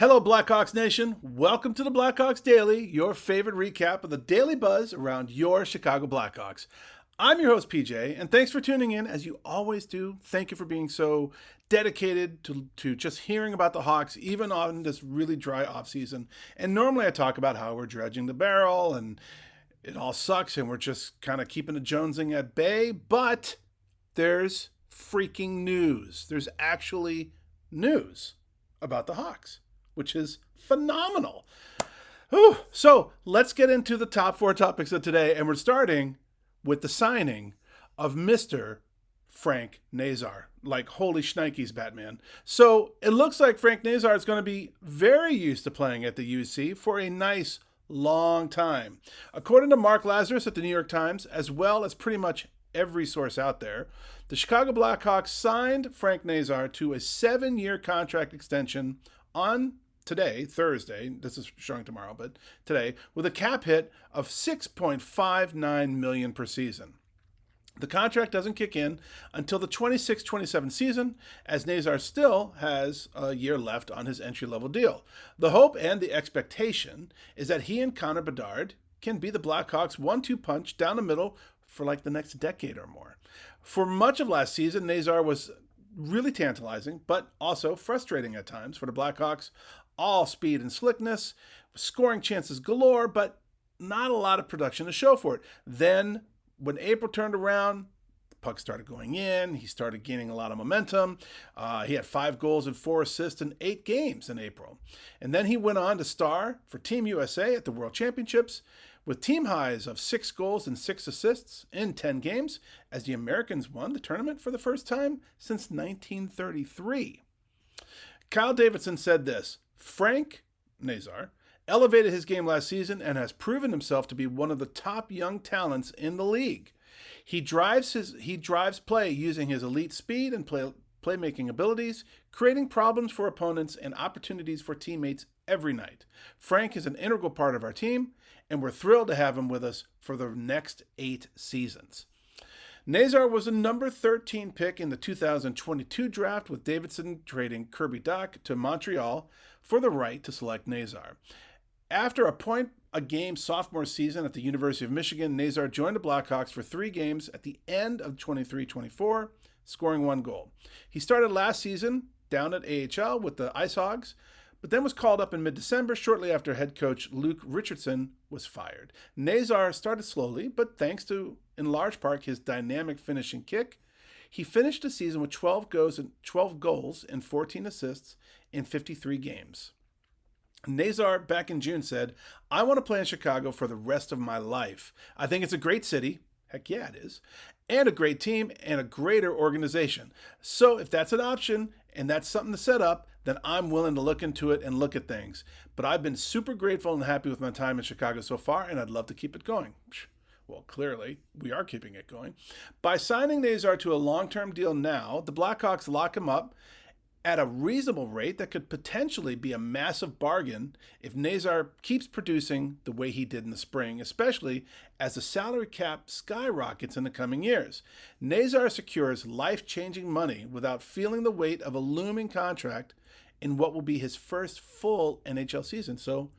Hello, Blackhawks Nation. Welcome to the Blackhawks Daily, your favorite recap of the daily buzz around your Chicago Blackhawks. I'm your host, PJ, and thanks for tuning in as you always do. Thank you for being so dedicated to just hearing about the Hawks, even on this really dry offseason. And normally I talk about how we're dredging the barrel and it all sucks and we're just kind of keeping the Jonesing at bay, but there's freaking news. There's actually news about the Hawks, which is phenomenal. Whew. So let's get into the top four topics of today, and we're starting with the signing of Mr. Frank Nazare. Like, holy shnikes, Batman. So it looks like Frank Nazare is going to be very used to playing at the UC for a nice long time. According to Mark Lazarus at the New York Times, as well as pretty much every source out there, the Chicago Blackhawks signed Frank Nazare to a 7-year contract extension on today, Thursday, this is showing tomorrow, but today, with a cap hit of $6.59 million per season. The contract doesn't kick in until the 26-27 season, as Nazare still has a year left on his entry-level deal. The hope and the expectation is that he and Connor Bedard can be the Blackhawks' 1-2 punch down the middle for like the next decade or more. For much of last season, Nazare was really tantalizing, but also frustrating at times for the Blackhawks. All speed and slickness, scoring chances galore, but not a lot of production to show for it. Then, when April turned around, the puck started going in. He started gaining a lot of momentum. He had 5 goals and 4 assists in 8 games in April. And then he went on to star for Team USA at the World Championships with team highs of 6 goals and 6 assists in 10 games as the Americans won the tournament for the first time since 1933. Kyle Davidson said this: Frank Nazare elevated his game last season and has proven himself to be one of the top young talents in the league. He drives play using his elite speed and playmaking abilities, creating problems for opponents and opportunities for teammates every night. Frank is an integral part of our team, and we're thrilled to have him with us for the next 8 seasons. Nazare was a number 13 pick in the 2022 draft, with Davidson trading Kirby Dach to Montreal for the right to select Nazare. After a point-a-game sophomore season at the University of Michigan, Nazare joined the Blackhawks for 3 games at the end of 23-24, scoring 1 goal. He started last season down at AHL with the Ice Hogs, but then was called up in mid-December shortly after head coach Luke Richardson was fired. Nazare started slowly, but thanks to, in large part, his dynamic finishing kick, he finished the season with 12 goals and 14 assists in 53 games. Nazare, back in June, said, "I want to play in Chicago for the rest of my life. I think it's a great city." Heck yeah, it is. And a great team and a greater organization. So if that's an option and that's something to set up, then I'm willing to look into it and look at things. But I've been super grateful and happy with my time in Chicago so far, and I'd love to keep it going. Well, clearly, we are keeping it going. By signing Nazare to a long-term deal now, the Blackhawks lock him up at a reasonable rate that could potentially be a massive bargain if Nazare keeps producing the way he did in the spring, especially as the salary cap skyrockets in the coming years. Nazare secures life-changing money without feeling the weight of a looming contract in what will be his first full NHL season. So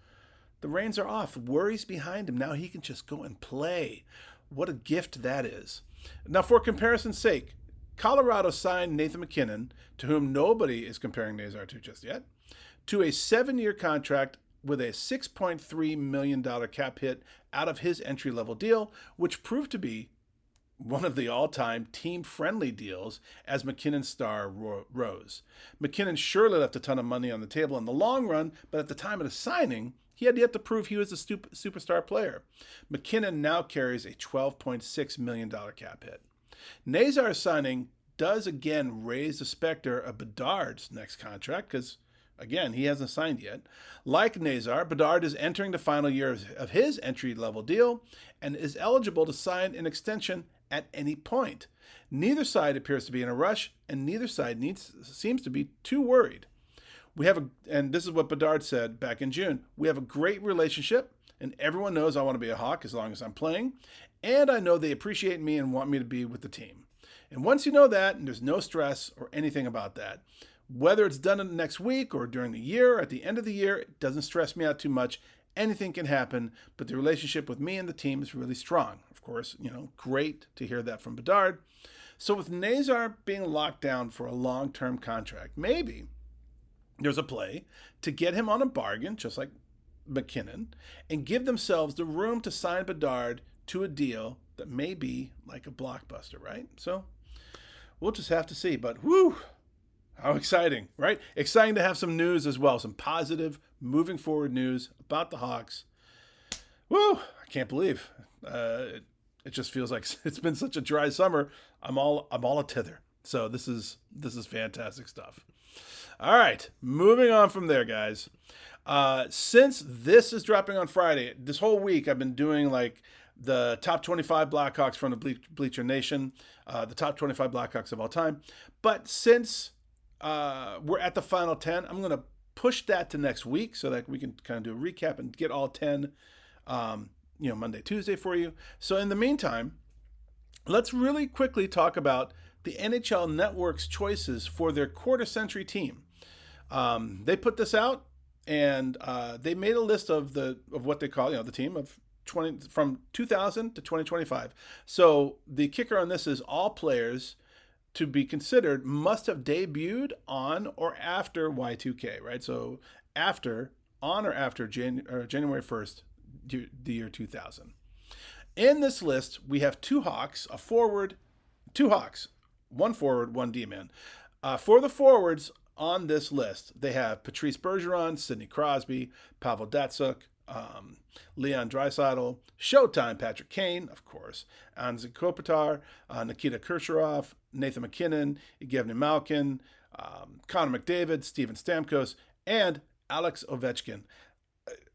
the reins are off. Worries behind him. Now he can just go and play. What a gift that is. Now, for comparison's sake, Colorado signed Nathan MacKinnon, to whom nobody is comparing Nazare to just yet, to a 7-year contract with a $6.3 million cap hit out of his entry-level deal, which proved to be one of the all-time team-friendly deals as McKinnon's star rose. McKinnon surely left a ton of money on the table in the long run, but at the time of the signing, he had yet to prove he was a superstar player. McKinnon now carries a $12.6 million cap hit. Nazare's signing does again raise the specter of Bedard's next contract because, again, he hasn't signed yet. Like Nazare, Bedard is entering the final year of his entry-level deal and is eligible to sign an extension at any point. Neither side appears to be in a rush, and neither side seems to be too worried. And this is what Bedard said back in June, "We have a great relationship, and everyone knows I want to be a Hawk as long as I'm playing, and I know they appreciate me and want me to be with the team. And once you know that, and there's no stress or anything about that, Whether it's done in the next week or during the year, or at the end of the year, it doesn't stress me out too much. Anything can happen, but the relationship with me and the team is really strong. Of course, great to hear that from Bedard. So with Nazare being locked down for a long-term contract, maybe there's a play to get him on a bargain, just like McKinnon, and give themselves the room to sign Bedard to a deal that may be like a blockbuster, right? So we'll just have to see. But whew, how exciting, right? Exciting to have some news as well, some positive, moving forward news about the Hawks. Woo! I can't believe it just feels like it's been such a dry summer. I'm all a tither. So this is fantastic stuff. All right, moving on from there, guys. Since this is dropping on Friday, this whole week I've been doing like the top 25 Blackhawks from the Bleacher Nation, the top 25 Blackhawks of all time. But since we're at the final 10, I'm going to push that to next week so that we can kind of do a recap and get all 10, Monday, Tuesday for you. So in the meantime, let's really quickly talk about the NHL Network's choices for their quarter-century team. They put this out, and they made a list of what they call the team of 20 from 2000 to 2025. So the kicker on this is all players to be considered must have debuted on or after Y2K, right? So on or after January 1st, the year 2000. In this list, we have two Hawks, one forward, one D-man. For the forwards on this list, they have Patrice Bergeron, Sidney Crosby, Pavel Datsyuk, Leon Draisaitl, Showtime Patrick Kane, of course, Anze Kopitar, Nikita Kucherov, Nathan McKinnon, Evgeny Malkin, Connor McDavid, Steven Stamkos, and Alex Ovechkin.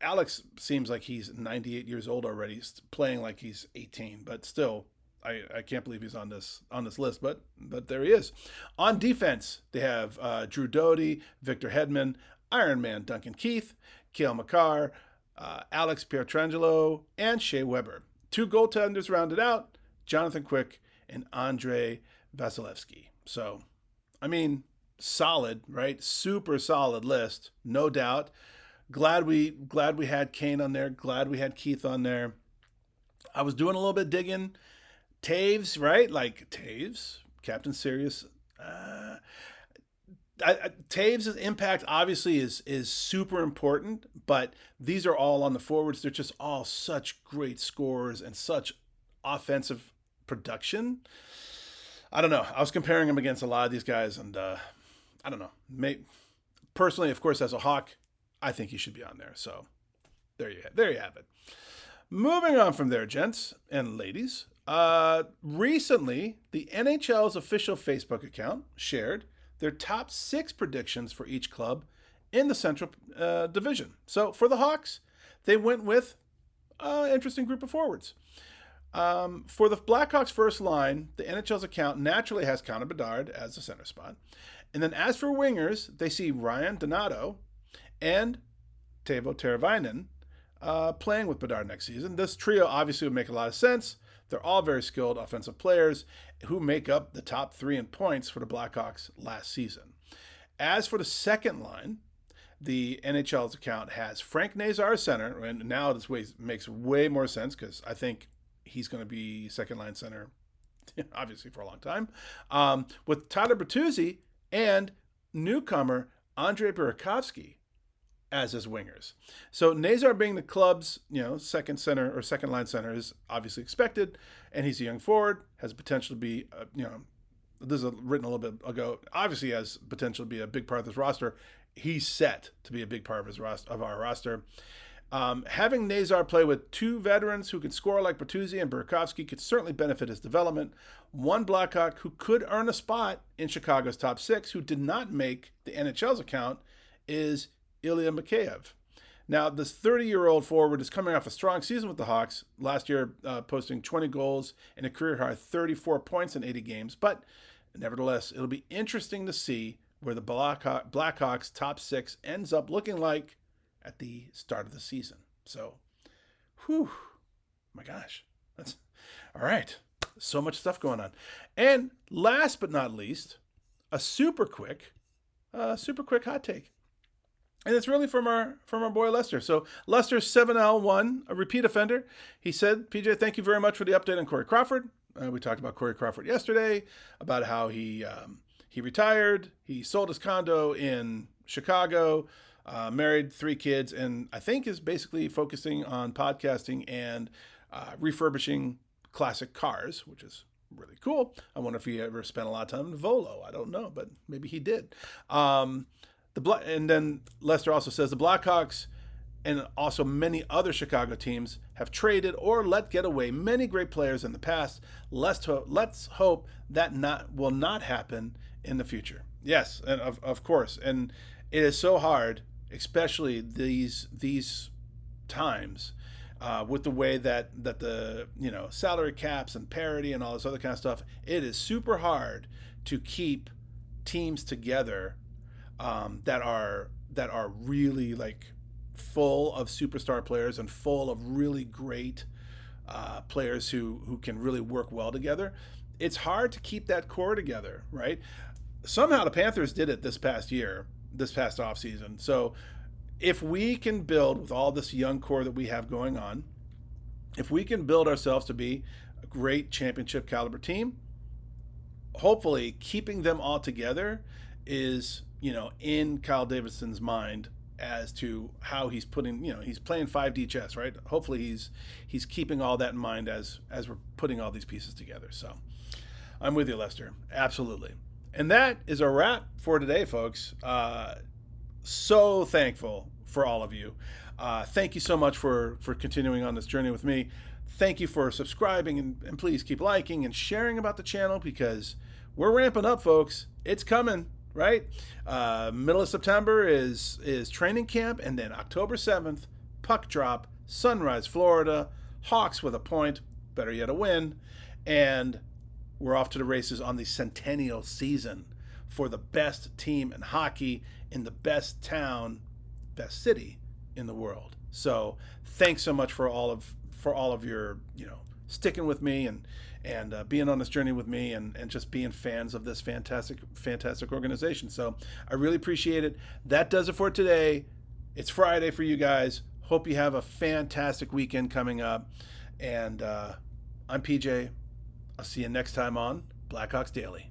Alex seems like he's 98 years old already. He's playing like he's 18, but still, I can't believe he's on this list. But there he is. On defense, they have Drew Doughty, Victor Hedman, Iron Man Duncan Keith, Cale Makar, Alex Pietrangelo, and Shea Weber. Two goaltenders rounded out, Jonathan Quick and Andrei Vasilevsky. So, I mean, solid, right? Super solid list, no doubt. Glad we had Kane on there. Glad we had Keith on there. I was doing a little bit digging. Taves, right? Like Taves, Captain Serious. Taves' impact obviously is super important, but these are all on the forwards. They're just all such great scorers and such offensive production. I don't know. I was comparing him against a lot of these guys, and I don't know. Personally, of course, as a Hawk, I think he should be on there. So there you have it. Moving on from there, gents and ladies. Recently, the NHL's official Facebook account shared their top 6 predictions for each club in the Central Division. So for the Hawks, they went with an interesting group of forwards. For the Blackhawks first line, the NHL's account naturally has Connor Bedard as the center spot. And then as for wingers, they see Ryan Donato and Teuvo Teravainen playing with Bedard next season. This trio obviously would make a lot of sense. They're all very skilled offensive players who make up the top 3 in points for the Blackhawks last season. As for the second line, the NHL's account has Frank Nazare center, and now this makes way more sense because I think he's going to be second line center, obviously for a long time, with Tyler Bertuzzi and newcomer Andrei Burakovsky as his wingers. So Nazare being the club's, second center or second line center is obviously expected, and he's a young forward, has potential to be, this is written a little bit ago, obviously has potential to be a big part of this roster. He's set to be a big part of our roster. Having Nazare play with 2 veterans who can score like Bertuzzi and Burakovsky could certainly benefit his development. One Blackhawk who could earn a spot in Chicago's top 6, who did not make the NHL's account, is Ilya Mikheyev. Now, this 30-year-old forward is coming off a strong season with the Hawks, last year posting 20 goals and a career-high 34 points in 80 games. But nevertheless, it'll be interesting to see where the Blackhawks' top 6 ends up looking like at the start of the season. So, my gosh. That's all right. So much stuff going on. And last but not least, a super quick super quick hot take. And it's really from our boy Lester. So Lester 7L1, a repeat offender. He said, PJ, thank you very much for the update on Corey Crawford. We talked about Corey Crawford yesterday, about how he retired, he sold his condo in Chicago, married 3 kids, and I think is basically focusing on podcasting and refurbishing classic cars, which is really cool. I wonder if he ever spent a lot of time in Volo. I don't know, but maybe he did. And then Lester also says the Blackhawks and also many other Chicago teams have traded or let get away many great players in the past. Let's hope that will not happen in the future. Yes, and of course. And it is so hard, especially these times, with the way that the salary caps and parity and all this other kind of stuff. It is super hard to keep teams together that are really like full of superstar players and full of really great players who can really work well together. It's hard to keep that core together, right? Somehow the Panthers did it this past offseason. So if we can build with all this young core that we have going on, if we can build ourselves to be a great championship caliber team, hopefully keeping them all together is, in Kyle Davidson's mind as to how he's putting, he's playing 5D chess, right? Hopefully he's keeping all that in mind as we're putting all these pieces together. So I'm with you, Lester. Absolutely. And that is a wrap for today, folks. So thankful for all of you. Thank you so much for continuing on this journey with me. Thank you for subscribing and please keep liking and sharing about the channel because we're ramping up, folks. It's coming. Right? Middle of September is training camp, and then October 7th, puck drop, Sunrise, Florida, Hawks with a point, better yet a win, and we're off to the races on the centennial season for the best team in hockey in the best town, best city in the world. So thanks so much for all of your sticking with me and being on this journey with me and just being fans of this fantastic organization. So I really appreciate it. That does it for today. It's Friday for you guys. Hope you have a fantastic weekend coming up. And I'm PJ. I'll see you next time on Blackhawks Daily.